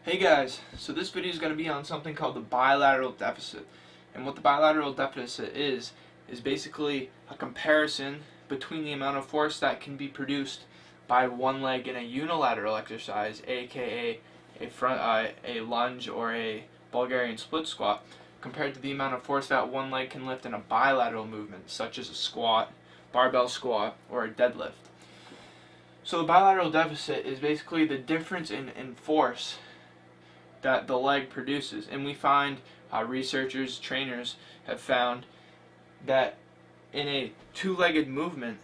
Hey guys, so this video is going to be on something called the bilateral deficit. And what the bilateral deficit is basically a comparison between the amount of force that can be produced by one leg in a unilateral exercise, aka a lunge or a Bulgarian split squat, compared to the amount of force that one leg can lift in a bilateral movement, such as a squat, barbell squat, or a deadlift. So the bilateral deficit is basically the difference in force that the leg produces, and we find researchers, trainers have found that in a two-legged movement,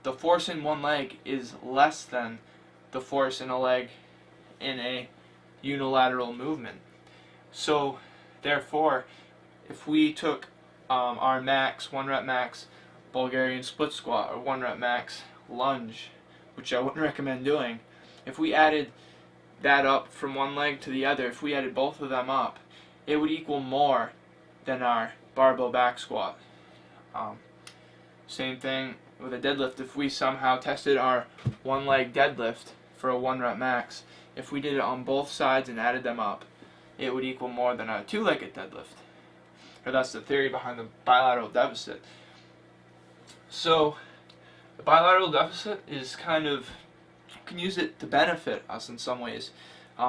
the force in one leg is less than the force in a leg in a unilateral movement. So therefore, if we took our max, 1 rep max Bulgarian split squat or 1 rep max lunge, which I wouldn't recommend doing, if we added that up from one leg to the other, if we added both of them up, it would equal more than our barbell back squat. Same thing with a deadlift. If we somehow tested our one leg deadlift for a 1 rep max, if we did it on both sides and added them up, it would equal more than a two-legged deadlift. Or that's the theory behind the bilateral deficit. So the bilateral deficit is kind of, you can use it to benefit us in some ways.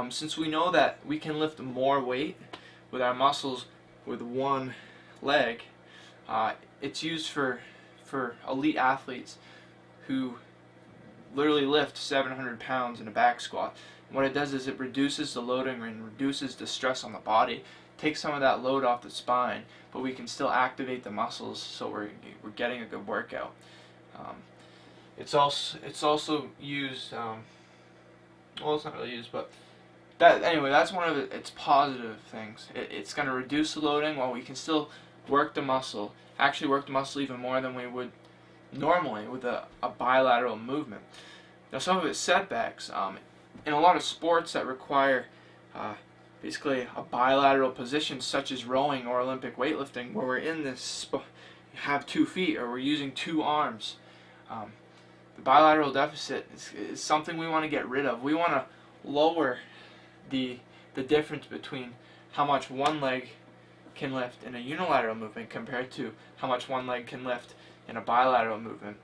Since we know that we can lift more weight with our muscles with one leg, it's used for elite athletes who literally lift 700 pounds in a back squat. And what it does is it reduces the loading and reduces the stress on the body, takes some of that load off the spine, but we can still activate the muscles, so we're getting a good workout. It's also used. Well, it's not really used, but that's one of its positive things. It's going to reduce the loading while we can still work the muscle. Actually, work the muscle even more than we would normally with a bilateral movement. Now, some of its setbacks in a lot of sports that require basically a bilateral position, such as rowing or Olympic weightlifting, where we're in this have 2 feet or we're using 2 arms. The bilateral deficit is something we want to get rid of. We want to lower the difference between how much one leg can lift in a unilateral movement compared to how much one leg can lift in a bilateral movement.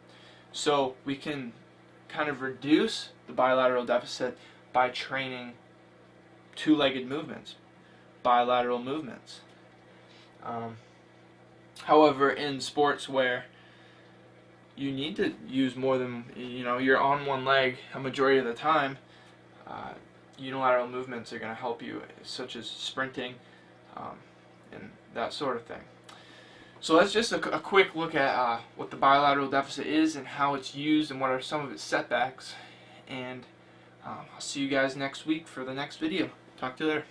So we can kind of reduce the bilateral deficit by training two-legged movements, bilateral movements. However, in sports where you need to use more than, you're on one leg a majority of the time, unilateral movements are going to help you, such as sprinting and that sort of thing. So that's just a quick look at what the bilateral deficit is and how it's used and what are some of its setbacks. And I'll see you guys next week for the next video. Talk to you later.